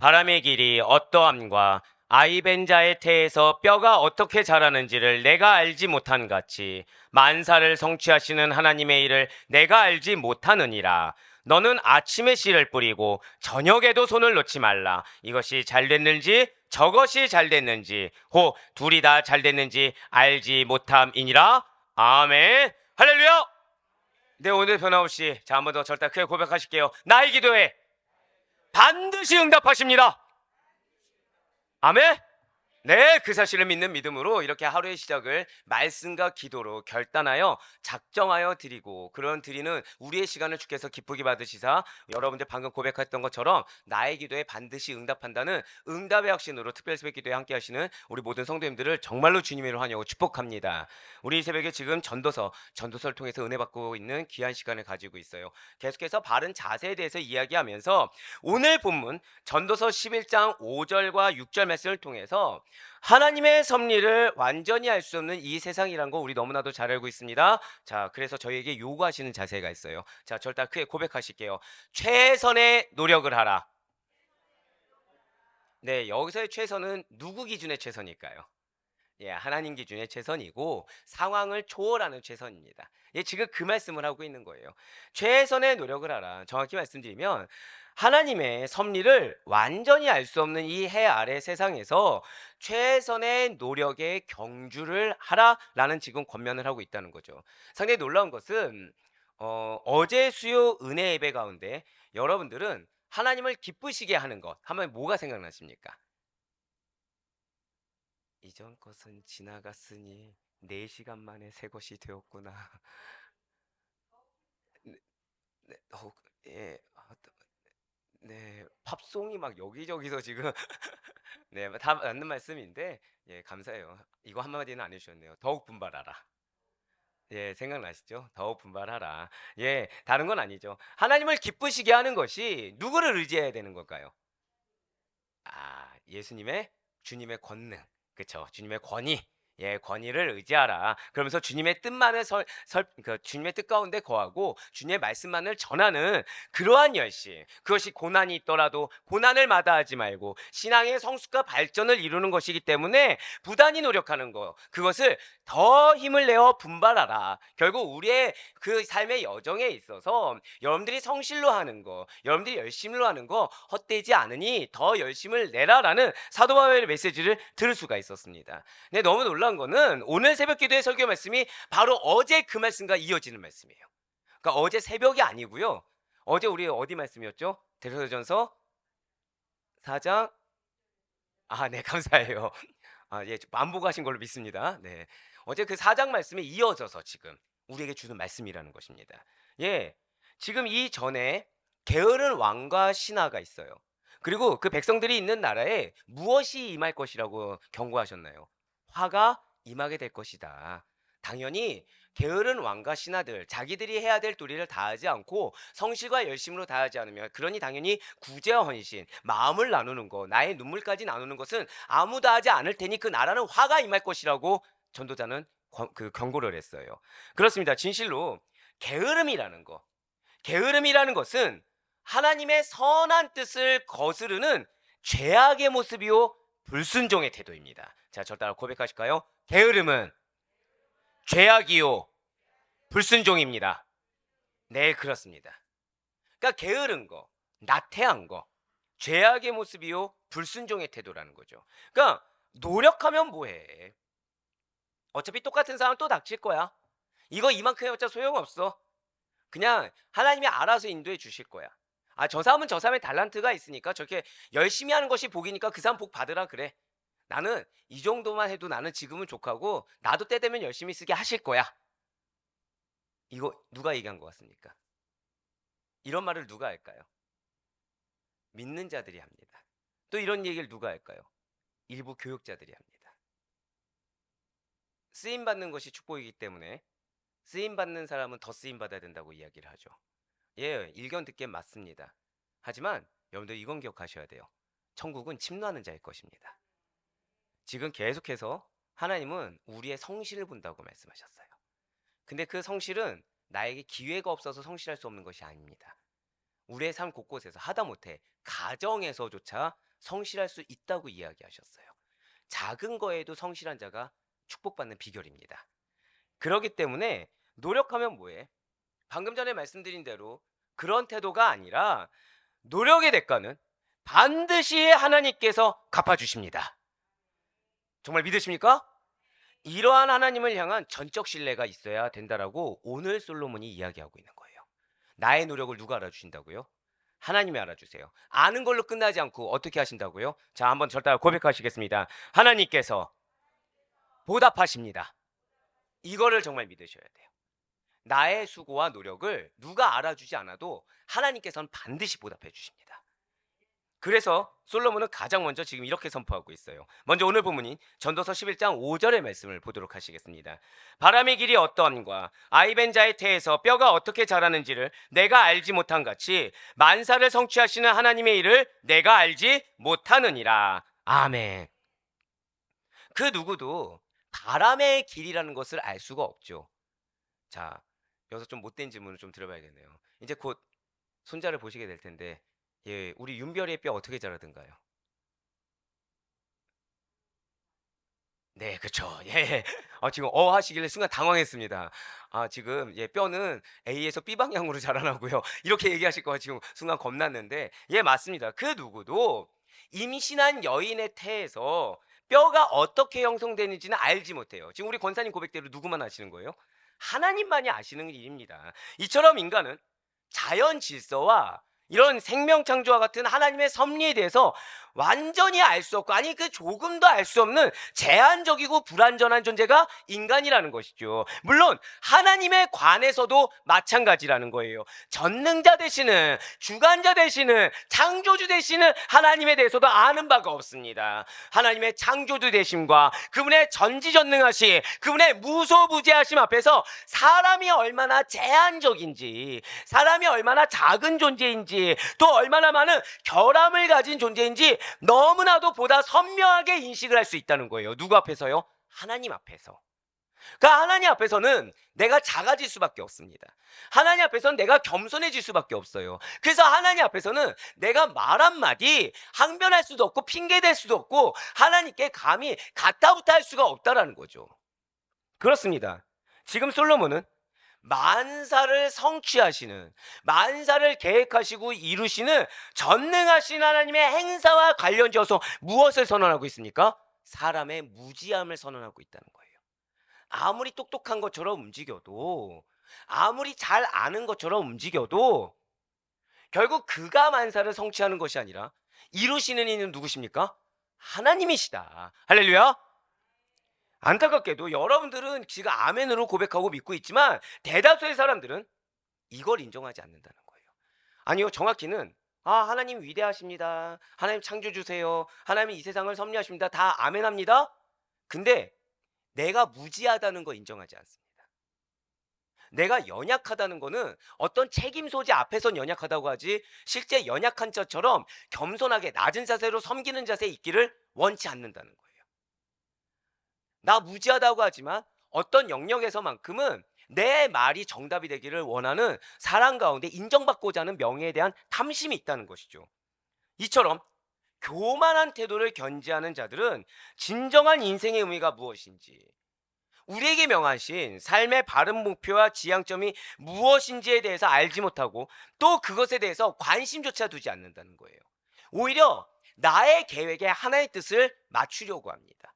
바람의 길이 어떠함과 아이벤자의 태에서 뼈가 어떻게 자라는지를 내가 알지 못한 같이 만사를 성취하시는 하나님의 일을 내가 알지 못하느니라. 너는 아침에 씨를 뿌리고 저녁에도 손을 놓지 말라. 이것이 잘 됐는지 저것이 잘 됐는지 혹 둘이 다 잘 됐는지 알지 못함이니라. 아멘. 할렐루야. 네, 오늘 변함없이 자, 한 번 더 절대 크게 고백하실게요. 나의 기도에 반드시 응답하십니다. 아멘. 네, 그 사실을 믿는 믿음으로 이렇게 하루의 시작을 말씀과 기도로 결단하여 작정하여 드리고, 그런 드리는 우리의 시간을 주께서 기쁘게 받으시사 여러분들 방금 고백했던 것처럼 나의 기도에 반드시 응답한다는 응답의 확신으로 특별 새벽 기도에 함께 하시는 우리 모든 성도님들을 정말로 주님의 이름으로 환영하고 축복합니다. 우리 이 새벽에 지금 전도서를 통해서 은혜 받고 있는 귀한 시간을 가지고 있어요. 계속해서 바른 자세에 대해서 이야기하면서 오늘 본문 전도서 11장 5절과 6절 말씀을 통해서 하나님의 섭리를 완전히 알 수 없는 이 세상이란 거 우리 너무나도 잘 알고 있습니다. 자, 그래서 저희에게 요구하시는 자세가 있어요. 자, 절대 크게 고백하실게요. 최선의 노력을 하라. 네, 여기서의 최선은 누구 기준의 최선일까요? 예, 하나님 기준의 최선이고 상황을 초월하는 최선입니다. 예, 지금 그 말씀을 하고 있는 거예요. 최선의 노력을 하라. 정확히 말씀드리면 하나님의 섭리를 완전히 알 수 없는 이 해 아래 세상에서 최선의 노력에 경주를 하라라는 지금 권면을 하고 있다는 거죠. 상당히 놀라운 것은 어제 수요 은혜 예배 가운데 여러분들은 하나님을 기쁘시게 하는 것 하면 뭐가 생각나십니까? 이전 것은 지나갔으니 4시간 만에 새 것이 되었구나. 네, 네, 예, 네, 팝송이 막 여기저기서 지금 네, 다 맞는 말씀인데 예, 감사해요. 이거 한마디는 안 해주셨네요. 더욱 분발하라. 예, 생각나시죠? 더욱 분발하라. 예, 다른 건 아니죠. 하나님을 기쁘시게 하는 것이 누구를 의지해야 되는 걸까요? 아, 예수님의 주님의 권능, 그쵸? 주님의 권위, 예, 권위를 의지하라. 그러면서 주님의 뜻만을 주님의 뜻 가운데 거하고 주님의 말씀만을 전하는 그러한 열심. 그것이 고난이 있더라도 고난을 마다하지 말고 신앙의 성숙과 발전을 이루는 것이기 때문에 부단히 노력하는 거. 그것을 더 힘을 내어 분발하라. 결국 우리의 그 삶의 여정에 있어서 여러분들이 성실로 하는 거, 여러분들이 열심히로 하는 거 헛되지 않으니 더 열심을 내라라는 사도 바울의 메시지를 들을 수가 있었습니다. 근데 너무 놀라운 거는 오늘 새벽 기도의 설교 말씀이 바로 어제 그 말씀과 이어지는 말씀이에요. 그러니까 어제 새벽이 아니고요. 어제 우리 어디 말씀이었죠? 데살로니가전서 4장. 아, 네, 감사해요. 아, 예, 반복하신 걸로 믿습니다. 네. 어제 그 4장 말씀에 이어져서 지금 우리에게 주는 말씀이라는 것입니다. 예. 지금 이 전에 게으른 왕과 신하가 있어요. 그리고 그 백성들이 있는 나라에 무엇이 임할 것이라고 경고하셨나요? 화가 임하게 될 것이다. 당연히 게으른 왕과 신하들, 자기들이 해야 될 도리를 다하지 않고 성실과 열심으로 다하지 않으면, 그러니 당연히 구제와 헌신, 마음을 나누는 것, 나의 눈물까지 나누는 것은 아무도 하지 않을 테니 그 나라는 화가 임할 것이라고 전도자는 경고를 했어요. 그렇습니다. 진실로 게으름이라는 것, 게으름이라는 것은 하나님의 선한 뜻을 거스르는 죄악의 모습이요 불순종의 태도입니다. 자, 저 따라 고백하실까요? 게으름은 죄악이요 불순종입니다. 네, 그렇습니다. 그러니까 게으른 거, 나태한 거, 죄악의 모습이요 불순종의 태도라는 거죠. 그러니까 노력하면 뭐해? 어차피 똑같은 상황 또 닥칠 거야. 이거 이만큼 해봤자 소용없어. 그냥 하나님이 알아서 인도해 주실 거야. 아, 저 사람은 저 사람의 달란트가 있으니까 저렇게 열심히 하는 것이 복이니까 그 사람 복 받으라 그래. 나는 이 정도만 해도 나는 지금은 족하고 나도 때 되면 열심히 쓰게 하실 거야. 이거 누가 얘기한 것 같습니까? 이런 말을 누가 할까요? 믿는 자들이 합니다. 또 이런 얘기를 누가 할까요? 일부 교육자들이 합니다. 쓰임 받는 것이 축복이기 때문에 쓰임 받는 사람은 더 쓰임 받아야 된다고 이야기를 하죠. 예, 일견 듣기엔 맞습니다. 하지만 여러분들 이건 기억하셔야 돼요. 천국은 침노하는 자일 것입니다. 지금 계속해서 하나님은 우리의 성실을 본다고 말씀하셨어요. 근데 그 성실은 나에게 기회가 없어서 성실할 수 없는 것이 아닙니다. 우리의 삶 곳곳에서 하다못해 가정에서조차 성실할 수 있다고 이야기하셨어요. 작은 거에도 성실한 자가 축복받는 비결입니다. 그렇기 때문에 노력하면 뭐해? 방금 전에 말씀드린 대로 그런 태도가 아니라 노력의 대가는 반드시 하나님께서 갚아주십니다. 정말 믿으십니까? 이러한 하나님을 향한 전적 신뢰가 있어야 된다라고 오늘 솔로몬이 이야기하고 있는 거예요. 나의 노력을 누가 알아주신다고요? 하나님이 알아주세요. 아는 걸로 끝나지 않고 어떻게 하신다고요? 자, 한번 절 따라 고백하시겠습니다. 하나님께서 보답하십니다. 이거를 정말 믿으셔야 돼요. 나의 수고와 노력을 누가 알아주지 않아도 하나님께서는 반드시 보답해 주십니다. 그래서 솔로몬은 가장 먼저 지금 이렇게 선포하고 있어요. 먼저 오늘 본문인 전도서 11장 5절의 말씀을 보도록 하시겠습니다. 바람의 길이 어떠함과 아이벤자의 태에서 뼈가 어떻게 자라는지를 내가 알지 못한 같이 만사를 성취하시는 하나님의 일을 내가 알지 못하느니라. 아멘. 그 누구도 바람의 길이라는 것을 알 수가 없죠. 자, 여기서 좀 못된 질문을 좀 드려봐야겠네요. 이제 곧 손자를 보시게 될 텐데, 예, 우리 윤별이의 뼈 어떻게 자라든가요? 네, 그쵸. 예. 지금 하시길래 순간 당황했습니다. 지금 예, 뼈는 A에서 B 방향으로 자라나고요. 이렇게 얘기하실 거가 지금 순간 겁났는데, 예, 맞습니다. 그 누구도 임신한 여인의 태에서 뼈가 어떻게 형성되는지는 알지 못해요. 지금 우리 권사님 고백대로 누구만 아시는 거예요? 하나님만이 아시는 일입니다. 이처럼 인간은 자연 질서와 이런 생명 창조와 같은 하나님의 섭리에 대해서 완전히 알 수 없고, 아니 그 조금도 알 수 없는 제한적이고 불완전한 존재가 인간이라는 것이죠. 물론 하나님에 관해서도 마찬가지라는 거예요. 전능자 되시는, 주관자 되시는, 창조주 되시는 하나님에 대해서도 아는 바가 없습니다. 하나님의 창조주 되심과 그분의 전지전능하심, 그분의 무소부재하심 앞에서 사람이 얼마나 제한적인지, 사람이 얼마나 작은 존재인지, 또 얼마나 많은 결함을 가진 존재인지 너무나도 보다 선명하게 인식을 할 수 있다는 거예요. 누구 앞에서요? 하나님 앞에서. 그러니까 하나님 앞에서는 내가 작아질 수밖에 없습니다. 하나님 앞에서는 내가 겸손해질 수밖에 없어요. 그래서 하나님 앞에서는 내가 말 한마디 항변할 수도 없고 핑계댈 수도 없고 하나님께 감히 가타부타 할 수가 없다라는 거죠. 그렇습니다. 지금 솔로몬은 만사를 성취하시는, 만사를 계획하시고 이루시는 전능하신 하나님의 행사와 관련지어서 무엇을 선언하고 있습니까? 사람의 무지함을 선언하고 있다는 거예요. 아무리 똑똑한 것처럼 움직여도, 아무리 잘 아는 것처럼 움직여도 결국 그가 만사를 성취하는 것이 아니라 이루시는 이는 누구십니까? 하나님이시다. 할렐루야. 안타깝게도 여러분들은 지금 아멘으로 고백하고 믿고 있지만 대다수의 사람들은 이걸 인정하지 않는다는 거예요. 아니요, 정확히는 하나님 위대하십니다. 하나님 창조주세요. 하나님 이 세상을 섭리하십니다. 다 아멘합니다. 근데 내가 무지하다는 거 인정하지 않습니다. 내가 연약하다는 거는 어떤 책임 소재 앞에선 연약하다고 하지, 실제 연약한 자처럼 겸손하게 낮은 자세로 섬기는 자세에 있기를 원치 않는다는 거예요. 나 무지하다고 하지만 어떤 영역에서만큼은 내 말이 정답이 되기를 원하는 사람 가운데 인정받고자 하는 명예에 대한 탐심이 있다는 것이죠. 이처럼 교만한 태도를 견지하는 자들은 진정한 인생의 의미가 무엇인지, 우리에게 명하신 삶의 바른 목표와 지향점이 무엇인지에 대해서 알지 못하고 또 그것에 대해서 관심조차 두지 않는다는 거예요. 오히려 나의 계획에 하나의 뜻을 맞추려고 합니다.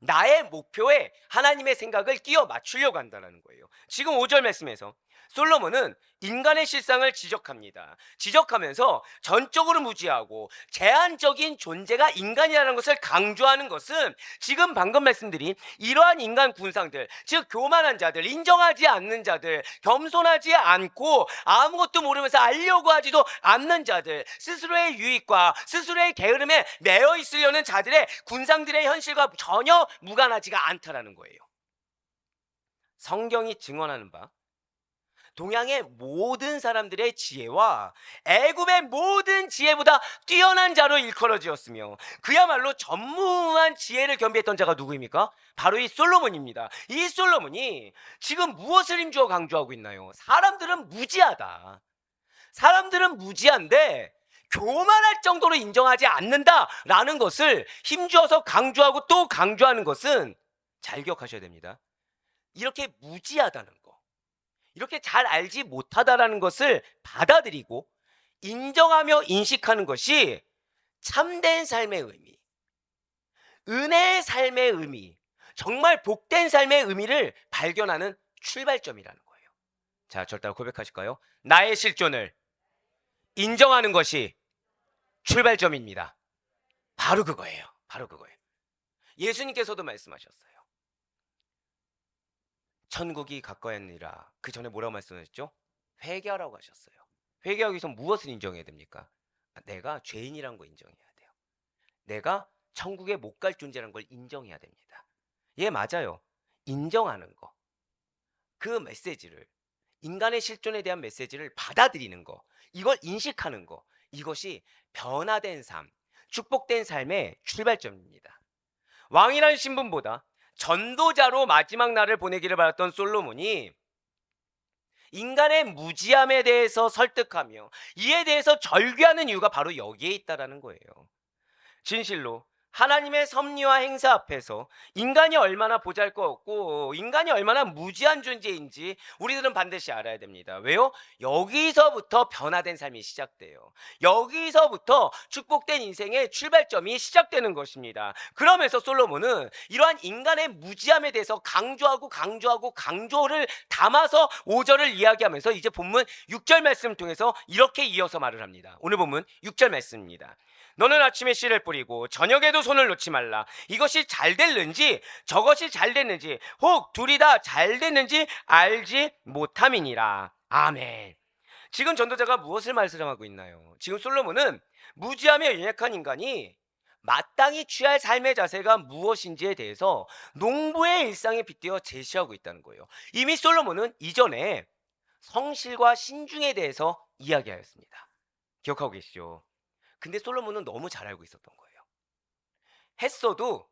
나의 목표에 하나님의 생각을 끼워 맞추려고 한다는 거예요. 지금 5절 말씀에서 솔로몬은 인간의 실상을 지적합니다. 지적하면서 전적으로 무지하고 제한적인 존재가 인간이라는 것을 강조하는 것은 지금 방금 말씀드린 이러한 인간 군상들, 즉 교만한 자들, 인정하지 않는 자들, 겸손하지 않고 아무것도 모르면서 알려고 하지도 않는 자들, 스스로의 유익과 스스로의 게으름에 매여 있으려는 자들의 군상들의 현실과 전혀 무관하지가 않다라는 거예요. 성경이 증언하는 바 동양의 모든 사람들의 지혜와 애굽의 모든 지혜보다 뛰어난 자로 일컬어지었으며 그야말로 전무한 지혜를 겸비했던 자가 누구입니까? 바로 이 솔로몬입니다. 이 솔로몬이 지금 무엇을 힘주어 강조하고 있나요? 사람들은 무지하다. 사람들은 무지한데 교만할 정도로 인정하지 않는다라는 것을 힘주어서 강조하고 또 강조하는 것은 잘 기억하셔야 됩니다. 이렇게 무지하다는 거, 이렇게 잘 알지 못하다라는 것을 받아들이고 인정하며 인식하는 것이 참된 삶의 의미, 은혜의 삶의 의미, 정말 복된 삶의 의미를 발견하는 출발점이라는 거예요. 자, 저를 따라 고백하실까요? 나의 실존을 인정하는 것이 출발점입니다. 바로 그거예요. 바로 그거예요. 예수님께서도 말씀하셨어요. 천국이 가까이니라. 그 전에 뭐라고 말씀하셨죠? 회개하라고 하셨어요. 회개하기 위해서 무엇을 인정해야 됩니까? 내가 죄인이라는 거 인정해야 돼요. 내가 천국에 못 갈 존재라는 걸 인정해야 됩니다. 예, 맞아요. 인정하는 거. 그 메시지를, 인간의 실존에 대한 메시지를 받아들이는 거, 이걸 인식하는 거, 이것이 변화된 삶, 축복된 삶의 출발점입니다. 왕이라는 신분보다 전도자로 마지막 날을 보내기를 바랐던 솔로몬이 인간의 무지함에 대해서 설득하며 이에 대해서 절규하는 이유가 바로 여기에 있다라는 거예요. 진실로 하나님의 섭리와 행사 앞에서 인간이 얼마나 보잘것없고 인간이 얼마나 무지한 존재인지 우리들은 반드시 알아야 됩니다. 왜요? 여기서부터 변화된 삶이 시작돼요. 여기서부터 축복된 인생의 출발점이 시작되는 것입니다. 그러면서 솔로몬은 이러한 인간의 무지함에 대해서 강조를 담아서 5절을 이야기하면서 이제 본문 6절 말씀을 통해서 이렇게 이어서 말을 합니다. 오늘 본문 6절 말씀입니다. 너는 아침에 씨를 뿌리고 저녁에도 손을 놓지 말라. 이것이 잘 됐는지 저것이 잘 됐는지 혹 둘이 다 잘 됐는지 알지 못함이니라. 아멘. 지금 전도자가 무엇을 말씀하고 있나요? 지금 솔로몬은 무지하며 연약한 인간이 마땅히 취할 삶의 자세가 무엇인지에 대해서 농부의 일상에 빗대어 제시하고 있다는 거예요. 이미 솔로몬은 이전에 성실과 신중에 대해서 이야기하였습니다. 기억하고 계시죠? 근데 솔로몬은 너무 잘 알고 있었던 거예요. 했어도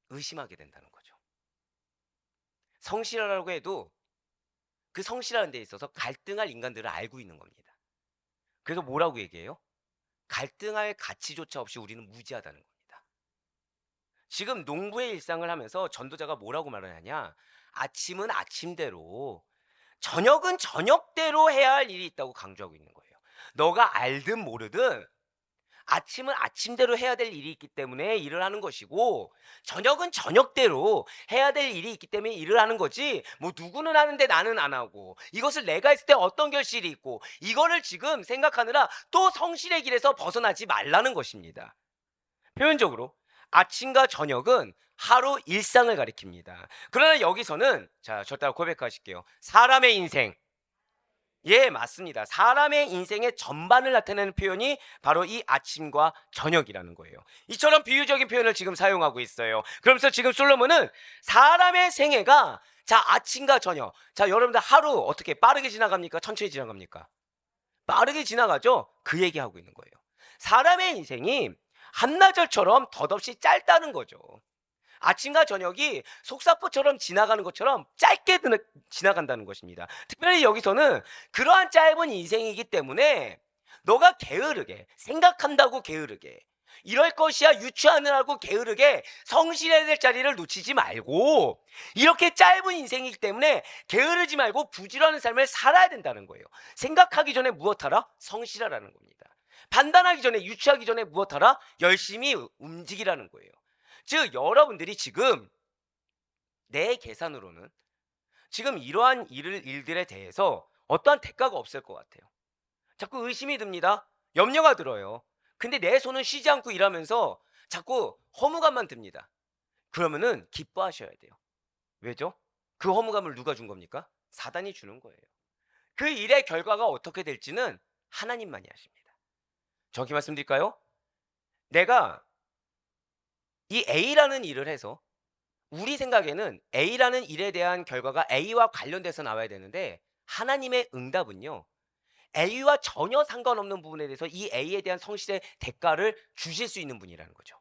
의심하게 된다는 거죠. 성실하라고 해도 그 성실하는 데 있어서 갈등할 인간들을 알고 있는 겁니다. 그래서 뭐라고 얘기해요? 갈등할 가치조차 없이 우리는 무지하다는 겁니다. 지금 농부의 일상을 하면서 전도자가 뭐라고 말하느냐? 아침은 아침대로, 저녁은 저녁대로 해야 할 일이 있다고 강조하고 있는 거예요. 너가 알든 모르든 아침은 아침대로 해야 될 일이 있기 때문에 일을 하는 것이고 저녁은 저녁대로 해야 될 일이 있기 때문에 일을 하는 거지, 뭐 누구는 하는데 나는 안 하고 이것을 내가 했을 때 어떤 결실이 있고 이거를 지금 생각하느라 또 성실의 길에서 벗어나지 말라는 것입니다. 표현적으로 아침과 저녁은 하루 일상을 가리킵니다. 그러나 여기서는, 자, 저 따라 고백하실게요. 사람의 인생, 예, 맞습니다. 사람의 인생의 전반을 나타내는 표현이 바로 이 아침과 저녁이라는 거예요. 이처럼 비유적인 표현을 지금 사용하고 있어요. 그러면서 지금 솔로몬은 사람의 생애가, 자, 아침과 저녁, 자, 여러분들 하루 어떻게 빠르게 지나갑니까? 천천히 지나갑니까? 빠르게 지나가죠? 그 얘기하고 있는 거예요. 사람의 인생이 한나절처럼 덧없이 짧다는 거죠. 아침과 저녁이 속사포처럼 지나가는 것처럼 짧게 지나간다는 것입니다. 특별히 여기서는 그러한 짧은 인생이기 때문에 너가 게으르게 생각한다고, 게으르게 이럴 것이야 유추하느라고 게으르게 성실해야 될 자리를 놓치지 말고, 이렇게 짧은 인생이기 때문에 게으르지 말고 부지런한 삶을 살아야 된다는 거예요. 생각하기 전에 무엇하라? 성실하라는 겁니다. 판단하기 전에, 유추하기 전에 무엇하라? 열심히 움직이라는 거예요. 즉 여러분들이 지금 내 계산으로는 지금 이러한 일들에 대해서 어떠한 대가가 없을 것 같아요. 자꾸 의심이 듭니다. 염려가 들어요. 근데 내 손은 쉬지 않고 일하면서 자꾸 허무감만 듭니다. 그러면은 기뻐하셔야 돼요. 왜죠? 그 허무감을 누가 준 겁니까? 사단이 주는 거예요. 그 일의 결과가 어떻게 될지는 하나님만이 아십니다. 정확히 말씀드릴까요? 내가 이 A라는 일을 해서 우리 생각에는 A라는 일에 대한 결과가 A와 관련돼서 나와야 되는데, 하나님의 응답은요, A와 전혀 상관없는 부분에 대해서 이 A에 대한 성실의 대가를 주실 수 있는 분이라는 거죠.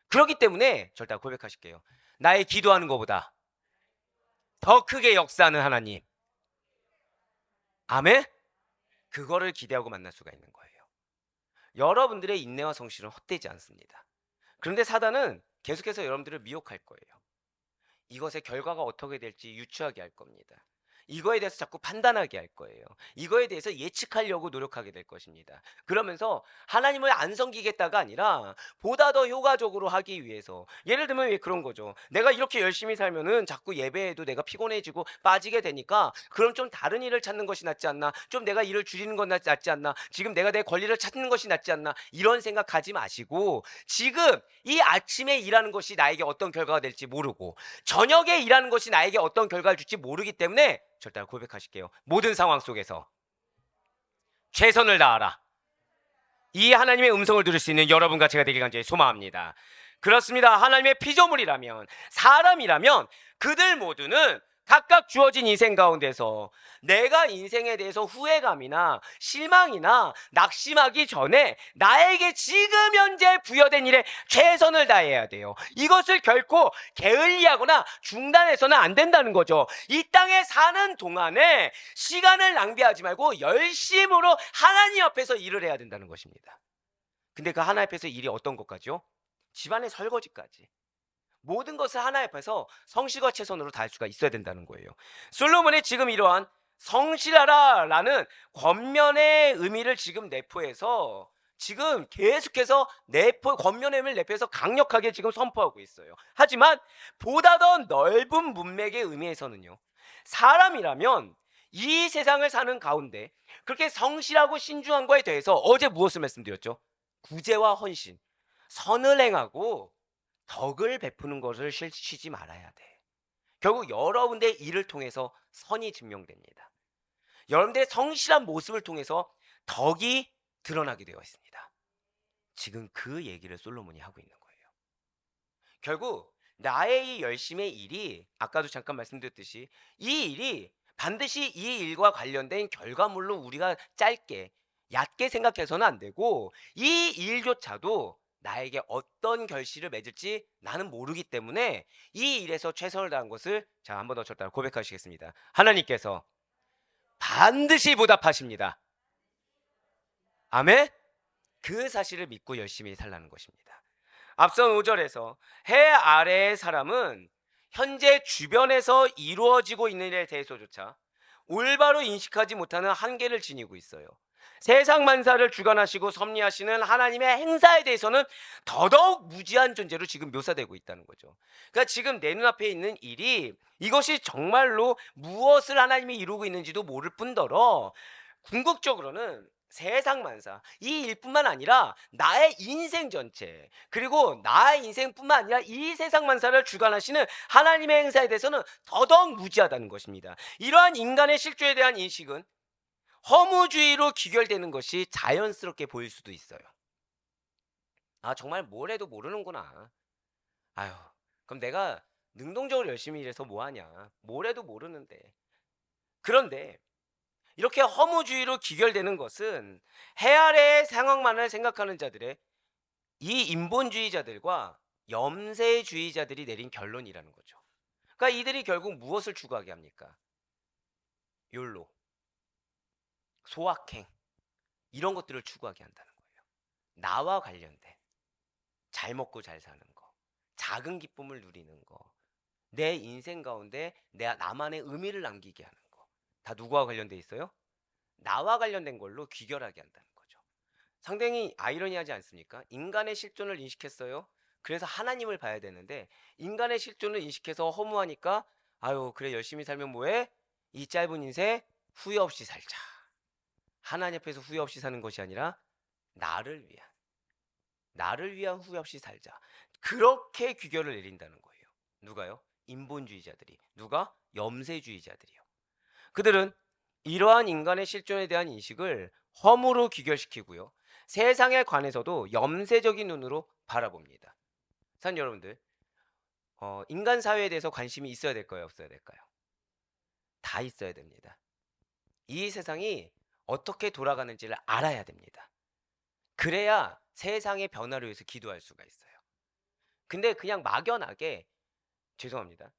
그렇기 때문에 절대 고백하실게요. 나의 기도하는 것보다 더 크게 역사하는 하나님. 아멘? 그거를 기대하고 만날 수가 있는 거예요. 여러분들의 인내와 성실은 헛되지 않습니다. 그런데 사단은 계속해서 여러분들을 미혹할 거예요. 이것의 결과가 어떻게 될지 유추하게 할 겁니다. 이거에 대해서 자꾸 판단하게 할 거예요. 이거에 대해서 예측하려고 노력하게 될 것입니다. 그러면서 하나님을 안 섬기겠다가 아니라 보다 더 효과적으로 하기 위해서, 예를 들면 왜 그런 거죠. 내가 이렇게 열심히 살면은 자꾸 예배에도 내가 피곤해지고 빠지게 되니까 그럼 좀 다른 일을 찾는 것이 낫지 않나, 좀 내가 일을 줄이는 건 낫지 않나, 지금 내가 내 권리를 찾는 것이 낫지 않나, 이런 생각하지 마시고 지금 이 아침에 일하는 것이 나에게 어떤 결과가 될지 모르고 저녁에 일하는 것이 나에게 어떤 결과를 줄지 모르기 때문에 절대 고백하실게요. 모든 상황 속에서 최선을 다하라. 이 하나님의 음성을 들을 수 있는 여러분과 제가 되길 간절히 소망합니다. 그렇습니다. 하나님의 피조물이라면, 사람이라면 그들 모두는 각각 주어진 인생 가운데서 내가 인생에 대해서 후회감이나 실망이나 낙심하기 전에 나에게 지금 현재 부여된 일에 최선을 다해야 돼요. 이것을 결코 게을리하거나 중단해서는 안 된다는 거죠. 이 땅에 사는 동안에 시간을 낭비하지 말고 열심으로 하나님 앞에서 일을 해야 된다는 것입니다. 근데 그 하나님 앞에서 일이 어떤 것까지요? 집안의 설거지까지. 모든 것을 하나님 앞에서 성실과 최선으로 다할 수가 있어야 된다는 거예요. 솔로몬이 지금 이러한 성실하라라는 권면의 의미를 지금 내포해서 지금 계속해서 권면의 의미를 내포해서 강력하게 지금 선포하고 있어요. 하지만 보다 더 넓은 문맥의 의미에서는요, 사람이라면 이 세상을 사는 가운데 그렇게 성실하고 신중한 거에 대해서 어제 무엇을 말씀드렸죠? 구제와 헌신, 선을 행하고 덕을 베푸는 것을 쉬지 말아야 돼. 결국 여러분의 일을 통해서 선이 증명됩니다. 여러분들의 성실한 모습을 통해서 덕이 드러나게 되어 있습니다. 지금 그 얘기를 솔로몬이 하고 있는 거예요. 결국 나의 이 열심의 일이, 아까도 잠깐 말씀드렸듯이 이 일이 반드시 이 일과 관련된 결과물로 우리가 짧게 얕게 생각해서는 안 되고, 이 일조차도 나에게 어떤 결실을 맺을지 나는 모르기 때문에 이 일에서 최선을 다한 것을, 자, 한 번 더 저따라 고백하시겠습니다. 하나님께서 반드시 보답하십니다. 아멘. 그 사실을 믿고 열심히 살라는 것입니다. 앞선 5절에서 해 아래의 사람은 현재 주변에서 이루어지고 있는 일에 대해서조차 올바로 인식하지 못하는 한계를 지니고 있어요. 세상 만사를 주관하시고 섭리하시는 하나님의 행사에 대해서는 더더욱 무지한 존재로 지금 묘사되고 있다는 거죠. 그러니까 지금 내 눈앞에 있는 일이, 이것이 정말로 무엇을 하나님이 이루고 있는지도 모를 뿐더러 궁극적으로는 세상 만사, 이 일뿐만 아니라 나의 인생 전체, 그리고 나의 인생뿐만 아니라 이 세상 만사를 주관하시는 하나님의 행사에 대해서는 더더욱 무지하다는 것입니다. 이러한 인간의 실존에 대한 인식은 허무주의로 귀결되는 것이 자연스럽게 보일 수도 있어요. 아, 정말 뭘 해도 모르는구나. 아유, 그럼 내가 능동적으로 열심히 일해서 뭐하냐. 뭘 해도 모르는데. 그런데 이렇게 허무주의로 귀결되는 것은 해 아래의 상황만을 생각하는 자들의, 이 인본주의자들과 염세주의자들이 내린 결론이라는 거죠. 그러니까 이들이 결국 무엇을 추구하게 합니까? 욜로, 소확행, 이런 것들을 추구하게 한다는 거예요. 나와 관련된 잘 먹고 잘 사는 거, 작은 기쁨을 누리는 거, 내 인생 가운데 나만의 의미를 남기게 하는 거, 다 누구와 관련돼 있어요? 나와 관련된 걸로 귀결하게 한다는 거죠. 상당히 아이러니하지 않습니까? 인간의 실존을 인식했어요. 그래서 하나님을 봐야 되는데 인간의 실존을 인식해서 허무하니까 아유, 그래, 열심히 살면 뭐해? 이 짧은 인생 후회 없이 살자. 하나님 앞에서 후회 없이 사는 것이 아니라 나를 위한 후회 없이 살자. 그렇게 귀결을 내린다는 거예요. 누가요? 인본주의자들이. 누가? 염세주의자들이요. 그들은 이러한 인간의 실존에 대한 인식을 허무로 귀결시키고요, 세상에 관해서도 염세적인 눈으로 바라봅니다. 산 여러분들, 인간 사회에 대해서 관심이 있어야 될까요? 없어야 될까요? 다 있어야 됩니다. 이 세상이 어떻게 돌아가는지를 알아야 됩니다. 그래야 세상의 변화를 위해서 기도할 수가 있어요. 근데 그냥 막연하게, 죄송합니다,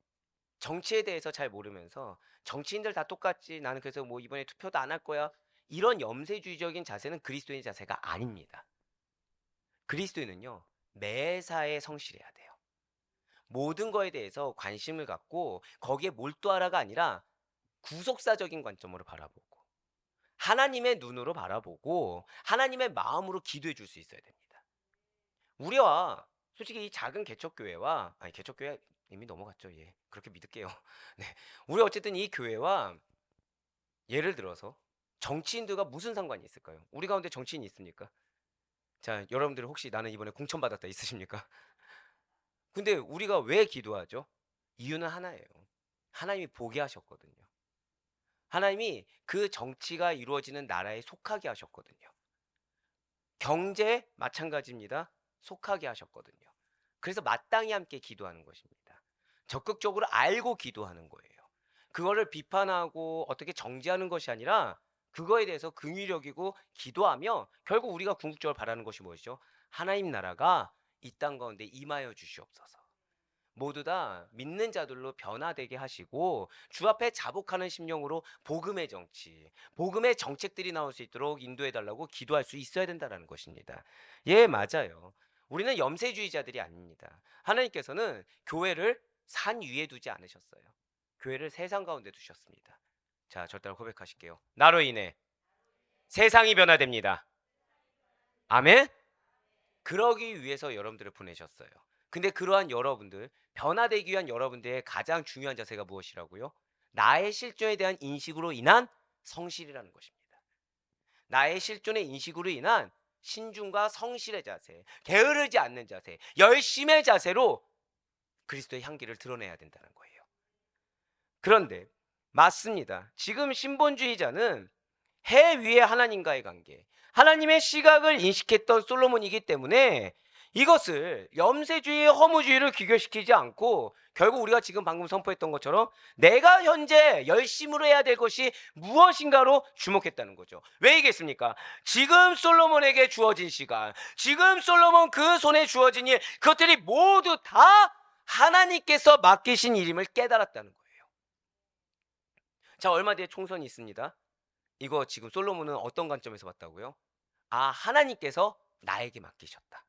정치에 대해서 잘 모르면서 정치인들 다 똑같지, 나는 그래서 뭐 이번에 투표도 안 할 거야, 이런 염세주의적인 자세는 그리스도인의 자세가 아닙니다. 그리스도인은요, 매사에 성실해야 돼요. 모든 거에 대해서 관심을 갖고 거기에 몰두하라가 아니라 구속사적인 관점으로 바라보고 하나님의 눈으로 바라보고 하나님의 마음으로 기도해 줄 수 있어야 됩니다. 우리와 솔직히 이 작은 개척교회와 아니 개척교회 이미 넘어갔죠. 예. 그렇게 믿을게요. 네. 우리 어쨌든 이 교회와 예를 들어서 정치인들과 무슨 상관이 있을까요? 우리 가운데 정치인이 있습니까? 자, 여러분들 혹시 나는 이번에 공천받았다 있으십니까? 근데 우리가 왜 기도하죠? 이유는 하나예요. 하나님이 보게 하셨거든요. 하나님이 그 정치가 이루어지는 나라에 속하게 하셨거든요. 경제 마찬가지입니다. 속하게 하셨거든요. 그래서 마땅히 함께 기도하는 것입니다. 적극적으로 알고 기도하는 거예요. 그거를 비판하고 어떻게 정죄하는 것이 아니라 그거에 대해서 긍휼히 여기고 기도하며 결국 우리가 궁극적으로 바라는 것이 무엇이죠? 하나님 나라가 이 땅 가운데 임하여 주시옵소서. 모두 다 믿는 자들로 변화되게 하시고 주 앞에 자복하는 심령으로 복음의 정치, 복음의 정책들이 나올 수 있도록 인도해 달라고 기도할 수 있어야 된다는 것입니다. 예, 맞아요. 우리는 염세주의자들이 아닙니다. 하나님께서는 교회를 산 위에 두지 않으셨어요. 교회를 세상 가운데 두셨습니다. 자, 절대로 고백하실게요. 나로 인해 세상이 변화됩니다. 아멘? 그러기 위해서 여러분들을 보내셨어요. 근데 그러한 여러분들, 변화되기 위한 여러분들의 가장 중요한 자세가 무엇이라고요? 나의 실존에 대한 인식으로 인한 성실이라는 것입니다. 나의 실존의 인식으로 인한 신중과 성실의 자세, 게으르지 않는 자세, 열심의 자세로 그리스도의 향기를 드러내야 된다는 거예요. 그런데 맞습니다. 지금 신본주의자는 해 위에 하나님과의 관계, 하나님의 시각을 인식했던 솔로몬이기 때문에 이것을 염세주의, 허무주의를 귀결시키지 않고 결국 우리가 지금 방금 선포했던 것처럼 내가 현재 열심으로 해야 될 것이 무엇인가로 주목했다는 거죠. 왜 얘기했습니까? 지금 솔로몬에게 주어진 시간, 지금 솔로몬 그 손에 주어진 일, 그것들이 모두 다 하나님께서 맡기신 일임을 깨달았다는 거예요. 자, 얼마 뒤에 총선이 있습니다. 이거 지금 솔로몬은 어떤 관점에서 봤다고요? 아, 하나님께서 나에게 맡기셨다.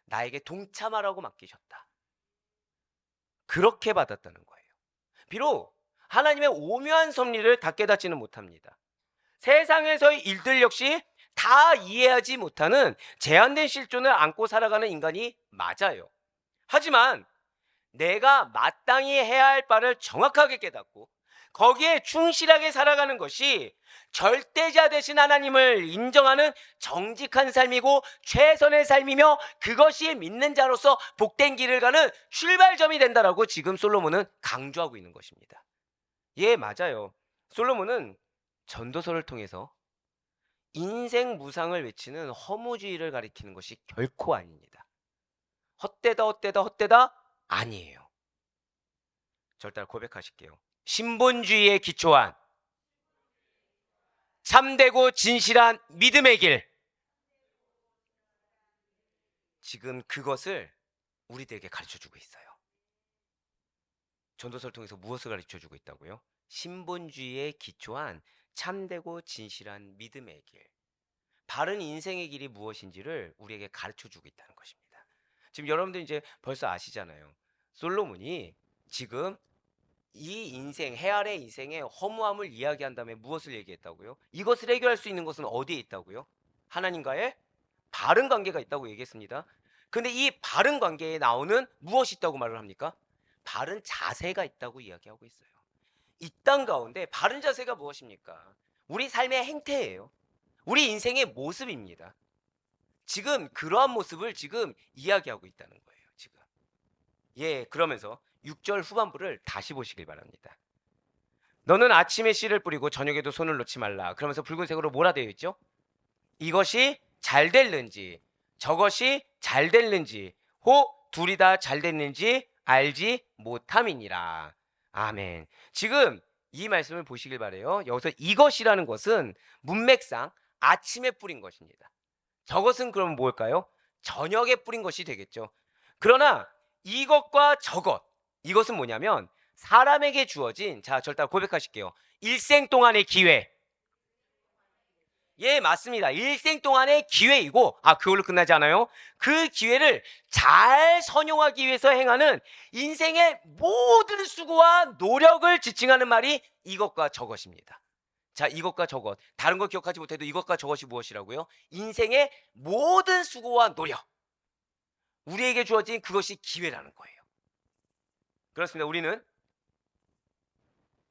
나에게 동참하라고 맡기셨다. 그렇게 받았다는 거예요. 비록 하나님의 오묘한 섭리를 다 깨닫지는 못합니다. 세상에서의 일들 역시 다 이해하지 못하는 제한된 실존을 안고 살아가는 인간이 맞아요. 하지만 내가 마땅히 해야 할 바를 정확하게 깨닫고 거기에 충실하게 살아가는 것이 절대자 되신 하나님을 인정하는 정직한 삶이고 최선의 삶이며 그것이 믿는 자로서 복된 길을 가는 출발점이 된다라고 지금 솔로몬은 강조하고 있는 것입니다. 예, 맞아요. 솔로몬은 전도서를 통해서 인생 무상을 외치는 허무주의를 가리키는 것이 결코 아닙니다. 헛되다 헛되다 헛되다 아니에요. 절대 고백하실게요. 신본주의에 기초한 참되고 진실한 믿음의 길. 지금 그것을 우리들에게 가르쳐주고 있어요. 전도서를 통해서 무엇을 가르쳐주고 있다고요? 신본주의에 기초한 참되고 진실한 믿음의 길. 바른 인생의 길이 무엇인지를 우리에게 가르쳐주고 있다는 것입니다. 지금 여러분들 이제 벌써 아시잖아요. 솔로몬이 지금 이 인생, 해 아래 인생의 허무함을 이야기한 다음에 무엇을 얘기했다고요? 이것을 해결할 수 있는 것은 어디에 있다고요? 하나님과의 바른 관계가 있다고 얘기했습니다. 근데 이 바른 관계에 나오는 무엇이 있다고 말을 합니까? 바른 자세가 있다고 이야기하고 있어요. 이 땅 가운데 바른 자세가 무엇입니까? 우리 삶의 행태예요. 우리 인생의 모습입니다. 지금 그러한 모습을 지금 이야기하고 있다는 거예요. 지금. 예, 그러면서 6절 후반부를 다시 보시길 바랍니다. 너는 아침에 씨를 뿌리고 저녁에도 손을 놓지 말라. 그러면서 붉은색으로 뭐라 되어 있죠? 이것이 잘 될는지 저것이 잘 될는지 혹 둘이 다 잘 됐는지 알지 못함이니라. 아멘. 지금 이 말씀을 보시길 바래요. 여기서 이것이라는 것은 문맥상 아침에 뿌린 것입니다. 저것은 그럼 뭘까요? 저녁에 뿌린 것이 되겠죠. 그러나 이것과 저것, 이것은 뭐냐면 사람에게 주어진, 자, 절대 고백하실게요. 일생 동안의 기회, 예, 맞습니다. 일생 동안의 기회이고, 그걸로 끝나지 않아요. 그 기회를 잘 선용하기 위해서 행하는 인생의 모든 수고와 노력을 지칭하는 말이 이것과 저것입니다. 자, 이것과 저것. 다른 걸 기억하지 못해도 이것과 저것이 무엇이라고요? 인생의 모든 수고와 노력. 우리에게 주어진 그것이 기회라는 거예요. 그렇습니다. 우리는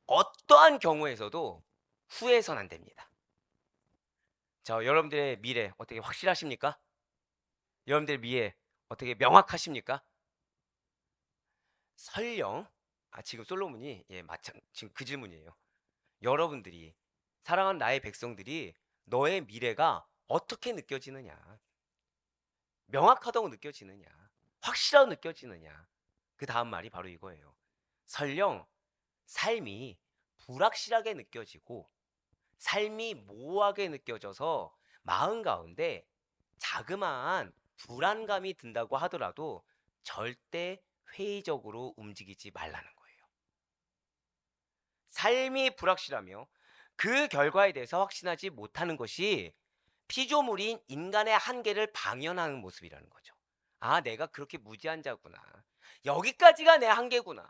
어떠한 경우에서도 후회해서는 안 됩니다. 자, 여러분들의 미래 어떻게 확실하십니까? 여러분들의 미래 어떻게 명확하십니까? 설령 지금 솔로몬이 지금 그 질문이에요. 여러분들이 사랑하는 나의 백성들이 너의 미래가 어떻게 느껴지느냐? 명확하다고 느껴지느냐? 확실하다고 느껴지느냐? 그 다음 말이 바로 이거예요. 설령 삶이 불확실하게 느껴지고 삶이 모호하게 느껴져서 마음 가운데 자그마한 불안감이 든다고 하더라도 절대 회의적으로 움직이지 말라는 거예요. 삶이 불확실하며 그 결과에 대해서 확신하지 못하는 것이 피조물인 인간의 한계를 방연하는 모습이라는 거죠. 내가 그렇게 무지한 자구나. 여기까지가 내 한계구나.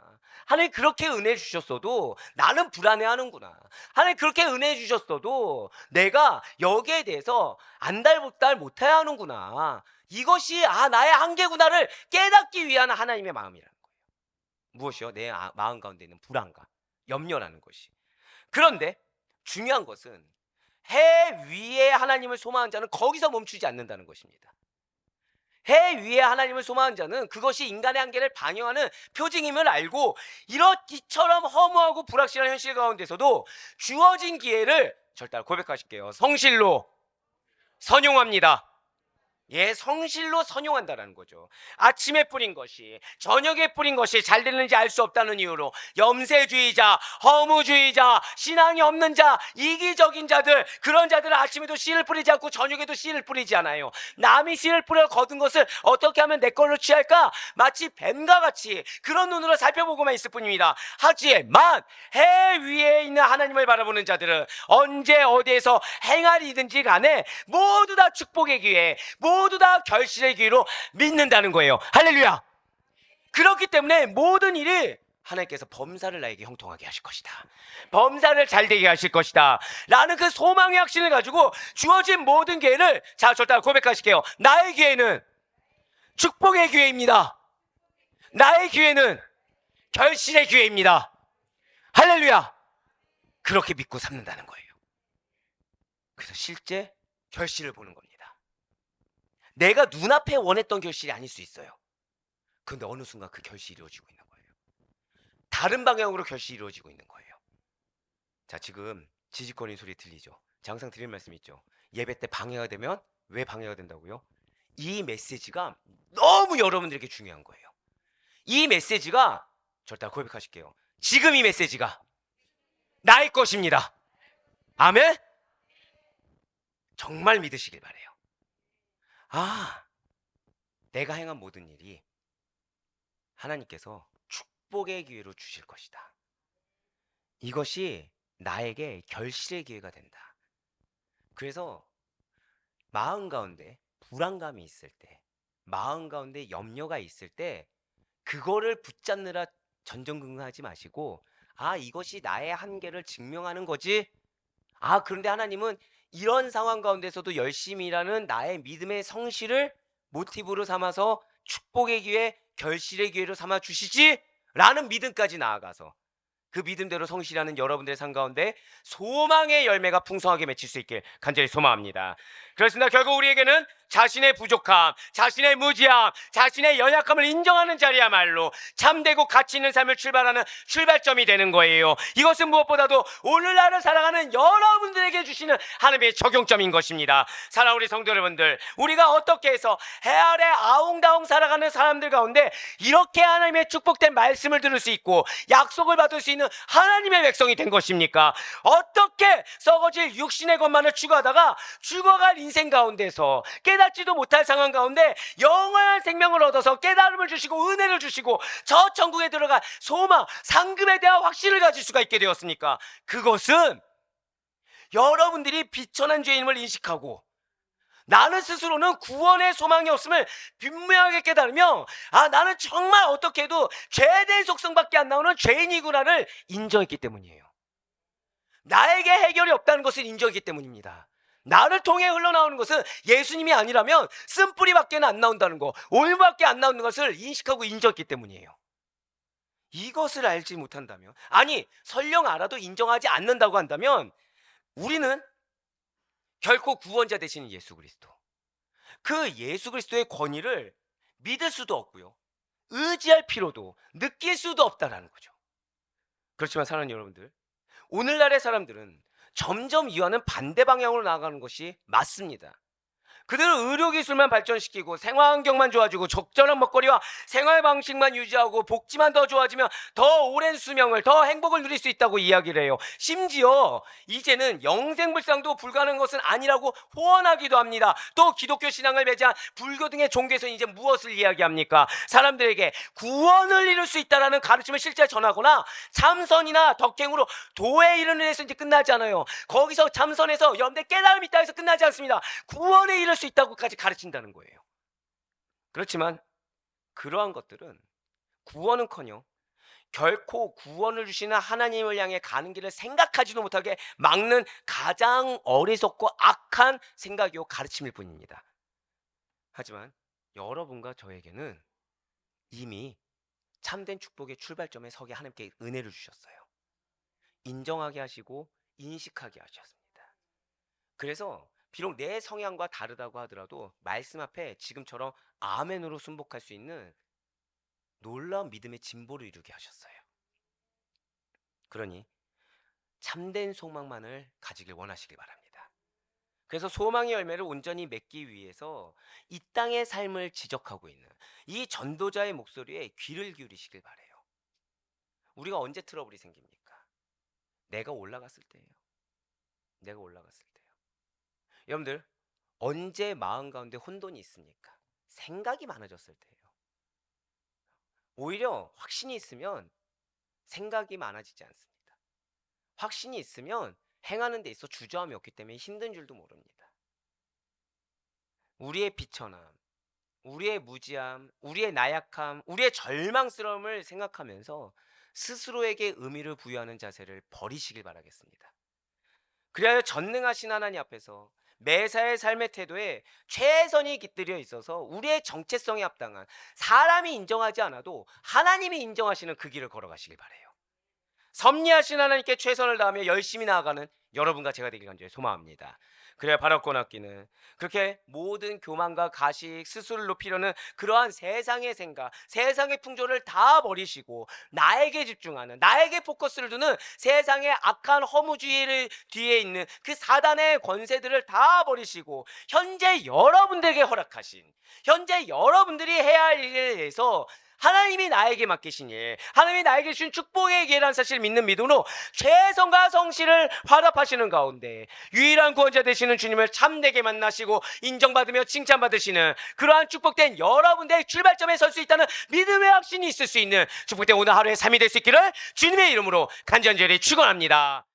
하나님 그렇게 은혜 주셨어도 나는 불안해하는구나. 하나님 그렇게 은혜 주셨어도 내가 여기에 대해서 안달복달 못해야 하는구나. 이것이 나의 한계구나를 깨닫기 위한 하나님의 마음이라는 거예요. 무엇이요? 내 마음 가운데 있는 불안감, 염려라는 것이. 그런데 중요한 것은 해 위에 하나님을 소망한 자는 거기서 멈추지 않는다는 것입니다. 해 위에 하나님을 소망한 자는 그것이 인간의 한계를 반영하는 표징임을 알고 이처럼 허무하고 불확실한 현실 가운데서도 주어진 기회를 절대 고백하실게요. 성실로 선용합니다. 성실로 선용한다라는 거죠. 아침에 뿌린 것이 저녁에 뿌린 것이 잘 되는지 알 수 없다는 이유로 염세주의자, 허무주의자, 신앙이 없는 자, 이기적인 자들, 그런 자들은 아침에도 씨를 뿌리지 않고 저녁에도 씨를 뿌리지 않아요. 남이 씨를 뿌려 거둔 것을 어떻게 하면 내 걸로 취할까? 마치 뱀과 같이 그런 눈으로 살펴보고만 있을 뿐입니다. 하지만 해 위에 있는 하나님을 바라보는 자들은 언제 어디에서 행하리든지 간에 모두 다 축복의 기회, 모두 다 결실의 기회로 믿는다는 거예요. 할렐루야. 그렇기 때문에 모든 일이 하나님께서 범사를 나에게 형통하게 하실 것이다. 범사를 잘 되게 하실 것이다. 라는 그 소망의 확신을 가지고 주어진 모든 기회를 절대 고백하실게요. 나의 기회는 축복의 기회입니다. 나의 기회는 결실의 기회입니다. 할렐루야. 그렇게 믿고 삼는다는 거예요. 그래서 실제 결실을 보는 겁니다. 내가 눈앞에 원했던 결실이 아닐 수 있어요. 그런데 어느 순간 그 결실이 이루어지고 있는 거예요. 다른 방향으로 결실이 이루어지고 있는 거예요. 자, 지금 지직거리는 소리 들리죠? 제가 항상 드리는 말씀 있죠. 예배 때 방해가 되면 왜 방해가 된다고요? 이 메시지가 너무 여러분들에게 중요한 거예요. 이 메시지가 절대 고백하실게요. 지금 이 메시지가 나의 것입니다. 아멘? 정말 믿으시길 바래요. 내가 행한 모든 일이 하나님께서 축복의 기회로 주실 것이다. 이것이 나에게 결실의 기회가 된다. 그래서 마음 가운데 불안감이 있을 때, 마음 가운데 염려가 있을 때 그거를 붙잡느라 전전긍긍하지 마시고 이것이 나의 한계를 증명하는 거지. 그런데 하나님은 이런 상황 가운데서도 열심히 일하는 나의 믿음의 성실을 모티브로 삼아서 축복의 기회, 결실의 기회로 삼아 주시지? 라는 믿음까지 나아가서 그 믿음대로 성실하는 여러분들의 삶 가운데 소망의 열매가 풍성하게 맺힐 수 있길 간절히 소망합니다. 그렇습니다. 결국 우리에게는 자신의 부족함, 자신의 무지함, 자신의 연약함을 인정하는 자리야말로 참되고 가치 있는 삶을 출발하는 출발점이 되는 거예요. 이것은 무엇보다도 오늘날을 살아가는 여러분들에게 주시는 하나님의 적용점인 것입니다. 사랑하는 우리 성도 여러분들, 우리가 어떻게 해서 해 아래 아웅다웅 살아가는 사람들 가운데 이렇게 하나님의 축복된 말씀을 들을 수 있고 약속을 받을 수 있는 하나님의 백성이 된 것입니까? 어떻게 썩어질 육신의 것만을 추구하다가 죽어갈 인생 가운데서 깨닫지도 못할 상황 가운데 영원한 생명을 얻어서 깨달음을 주시고 은혜를 주시고 저 천국에 들어갈 소망, 상급에 대한 확신을 가질 수가 있게 되었습니까? 그것은 여러분들이 비천한 죄인임을 인식하고 나는 스스로는 구원의 소망이 없음을 분명하게 깨달으며 나는 정말 어떻게 해도 죄된 속성밖에 안 나오는 죄인이구나를 인정했기 때문이에요. 나에게 해결이 없다는 것을 인정했기 때문입니다. 나를 통해 흘러나오는 것은 예수님이 아니라면 쓴뿌리밖에 안 나온다는 거, 올무밖에 안 나오는 것을 인식하고 인정했기 때문이에요. 이것을 알지 못한다면, 아니 설령 알아도 인정하지 않는다고 한다면 우리는 결코 구원자 되시는 예수 그리스도, 그 예수 그리스도의 권위를 믿을 수도 없고요, 의지할 필요도 느낄 수도 없다라는 거죠. 그렇지만 사랑하는 여러분들, 오늘날의 사람들은 점점 이와는 반대 방향으로 나아가는 것이 맞습니다. 그들은 의료기술만 발전시키고 생활환경만 좋아지고 적절한 먹거리와 생활 방식만 유지하고 복지만 더 좋아지면 더 오랜 수명을, 더 행복을 누릴 수 있다고 이야기를 해요. 심지어 이제는 영생불상도 불가능한 것은 아니라고 호언하기도 합니다. 또 기독교 신앙을 배제한 불교 등의 종교에서는 이제 무엇을 이야기합니까? 사람들에게 구원을 이룰 수 있다는 가르침을 실제 전하거나 참선이나 덕행으로 도에 이르는 데서 이제 끝나지 않아요. 거기서 참선해서 여러분들 깨달음이 있다 해서 끝나지 않습니다. 구원에 이를 수 있다고까지 가르친다는 거예요. 그렇지만 그러한 것들은 구원은커녕 결코 구원을 주시는 하나님을 향해 가는 길을 생각하지도 못하게 막는 가장 어리석고 악한 생각이요 가르침일 뿐입니다. 하지만 여러분과 저에게는 이미 참된 축복의 출발점에 서게 하나님께 은혜를 주셨어요. 인정하게 하시고 인식하게 하셨습니다. 그래서 비록 내 성향과 다르다고 하더라도 말씀 앞에 지금처럼 아멘으로 순복할 수 있는 놀라운 믿음의 진보를 이루게 하셨어요. 그러니 참된 소망만을 가지길 원하시길 바랍니다. 그래서 소망의 열매를 온전히 맺기 위해서 이 땅의 삶을 지적하고 있는 이 전도자의 목소리에 귀를 기울이시길 바라요. 우리가 언제 트러블이 생깁니까? 내가 올라갔을 때예요. 내가 올라갔을 때요. 여러분들, 언제 마음 가운데 혼돈이 있습니까? 생각이 많아졌을 때예요. 오히려 확신이 있으면 생각이 많아지지 않습니다. 확신이 있으면 행하는 데 있어 주저함이 없기 때문에 힘든 줄도 모릅니다. 우리의 비천함, 우리의 무지함, 우리의 나약함, 우리의 절망스러움을 생각하면서 스스로에게 의미를 부여하는 자세를 버리시길 바라겠습니다. 그리하여 전능하신 하나님 앞에서 매사의 삶의 태도에 최선이 깃들여 있어서 우리의 정체성에 합당한, 사람이 인정하지 않아도 하나님이 인정하시는 그 길을 걸어가시길 바라요. 섭리하신 하나님께 최선을 다하며 열심히 나아가는 여러분과 제가 되길 간절히 소망합니다. 그래야 바라권 얻기는 그렇게 모든 교만과 가식, 스스로를 높이려는 그러한 세상의 생각, 세상의 풍조를 다 버리시고 나에게 집중하는, 나에게 포커스를 두는 세상의 악한 허무주의를 뒤에 있는 그 사단의 권세들을 다 버리시고 현재 여러분들에게 허락하신, 현재 여러분들이 해야 할 일에 대해서 하나님이 나에게 맡기신 일, 하나님이 나에게 주신 축복의 기회라는 사실을 믿는 믿음으로 최선과 성실을 화답하시는 가운데 유일한 구원자 되시는 주님을 참되게 만나시고 인정받으며 칭찬받으시는 그러한 축복된 여러분들의 출발점에 설 수 있다는 믿음의 확신이 있을 수 있는 축복된 오늘 하루의 삶이 될 수 있기를 주님의 이름으로 간절히 축원합니다.